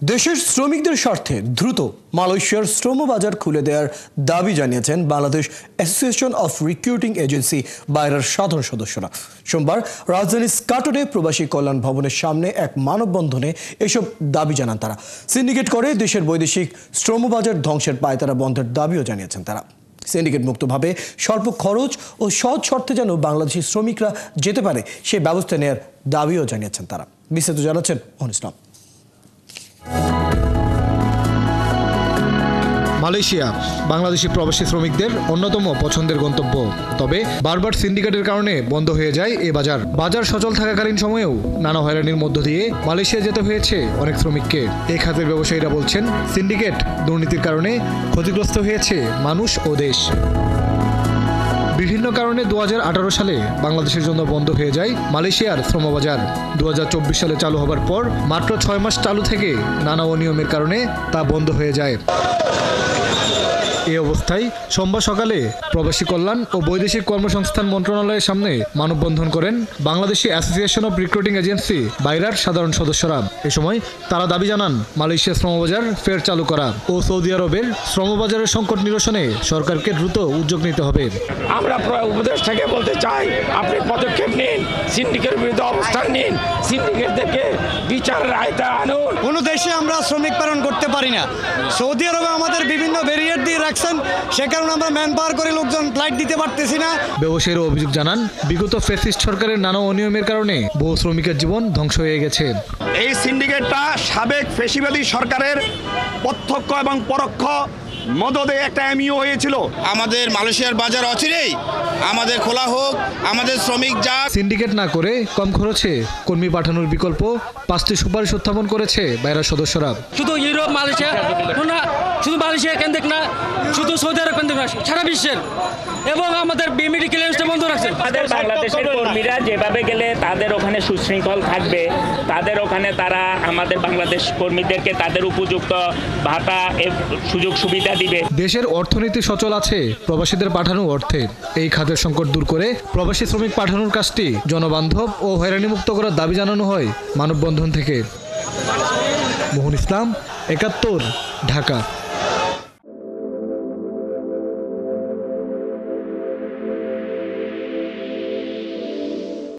দেশের শ্রমিকদের স্বার্থে দ্রুত মালয়েশিয়ার শ্রম বাজার খুলে দেওয়ার দাবি জানিয়েছেন Bangladesh association of recruiting agency BAIRA সাধারণ সদস্যরা। সোমবার রাজধানী স্কাটনে প্রবাসী কল্যাণ ভবনের সামনে এক মানববন্ধনে এসব দাবি জানান তারা। সিন্ডিকেট করে দেশের বৈদেশিক শ্রম বাজার ধ্বংসের পায়তারা বন্ধের দাবিও জানিয়েছেন তারা। সিন্ডিকেট মুক্তভাবে স্বল্প খরচ ও সহজ শর্তে যেন বাংলাদেশি শ্রমিকরা যেতে পারে সেই ব্যবস্থা নেওয়ার দাবিও জানিয়েছেন তারা। বিস্তারিত জানাচ্ছেন মোহন ইসলাম। মালয়েশিয়া বাংলাদেশি প্রবাসী শ্রমিকদের অন্যতম পছন্দের গন্তব্য। তবে বারবার সিন্ডিকেটের কারণে বন্ধ হয়ে যায় এ বাজার সচল থাকাকালীন সময়েও নানা হয়রানির মধ্য দিয়ে মালয়েশিয়া যেতে হয়েছে অনেক শ্রমিককে। এই খাতের ব্যবসায়ীরা বলছেন, সিন্ডিকেট দুর্নীতির কারণে ক্ষতিগ্রস্ত হয়েছে মানুষ ও দেশ। বিভিন্ন কারণে 2018 সালে বাংলাদেশের জন্য বন্ধ হয়ে যায় মালয়েশিয়ার শ্রমবাজার। 2024 সালে চালু হবার পর মাত্র 6 মাস চালু থেকে নানা অনিয়মের কারণে তা বন্ধ হয়ে যায়। এই অবস্থায় সোমবার সকালে প্রবাসী কল্যাণ ও বৈদেশিক কর্মসংস্থান মন্ত্রণালয়ের সামনে মানববন্ধন করেন Bangladeshi association of recruiting agency BAIRA সাধারণ সদস্যরা। এ সময় তারা দাবি জানান, মালয়েশিয়ার শ্রমবাজার ফের চালু করা ও সৌদি আরবের শ্রমবাজারের সংকট নিরসনে সরকারকে দ্রুত উদ্যোগ নিতে হবে। আমরা উপদেষ্টাকে বলতে চাই, আপনি পদক্ষেপ নিন, সিন্ডিকেটের বিরুদ্ধে অবস্থান নিন, সিন্ডিকেটদেরকে বিচারের আওতায় আনুন। কোনো দেশে আমরা শ্রমিক প্রেরণ করতে পারি না। সৌদি আরবে আমাদের বিভিন্ন ব্যারিয়ার দিয়ে রাখছেন, সে কারণে আমরা ম্যান পাওয়ার করে লোকজন ফ্লাইট দিতে পারতেছি না। ব্যবসায়ীরা অভিযোগ জানান, বিগত ফ্যাসিস্ট সরকারের নানা অনিয়মের কারণে বহু শ্রমিকের জীবন ধ্বংস হয়ে গেছে। এই সিন্ডিকেটটা সাবেক ফ্যাসিবাদী সরকারের প্রত্যক্ষ এবং পরোক্ষ মদদে একটা এমইও হয়েছিল। আমাদের মালয়েশিয়ার বাজার অচিরেই আমাদের খোলা হোক, আমাদের শ্রমিক যা। সিন্ডিকেট না করে কম খরচে কর্মী পাঠানোর বিকল্প 5টি সুপারিশ উত্থাপন করেছে বাইরার সদস্যরা। শুধু ইউরোপ, মালয়েশিয়া না, শুধু মালয়েশিয়া কেন্দ্রিক না, শুধু সৌদি আরব কেন্দ্রিক না, সারা বিশ্বের। এবং আমাদের বিএমইডি বন্ধ রাখছে। আমাদের বাংলাদেশের কর্মীরা যেভাবে গেলে তাদের ওখানে সুশৃঙ্খল থাকবে, তাদের ওখানে তারা আমাদের বাংলাদেশ কর্মীদেরকে তাদের উপযুক্ত ভাতা সুযোগ সুবিধা দিবে। দেশের অর্থনীতি সচল আছে প্রবাসীদের পাঠানো অর্থে। এই খাতের সংকট দূর করে প্রবাসী শ্রমিক পাঠানোর কাজটি জনবান্ধব ও হয়রানিমুক্ত করার দাবি জানানো হয় মানববন্ধন থেকে। মোহন ইসলাম, 71, ঢাকা।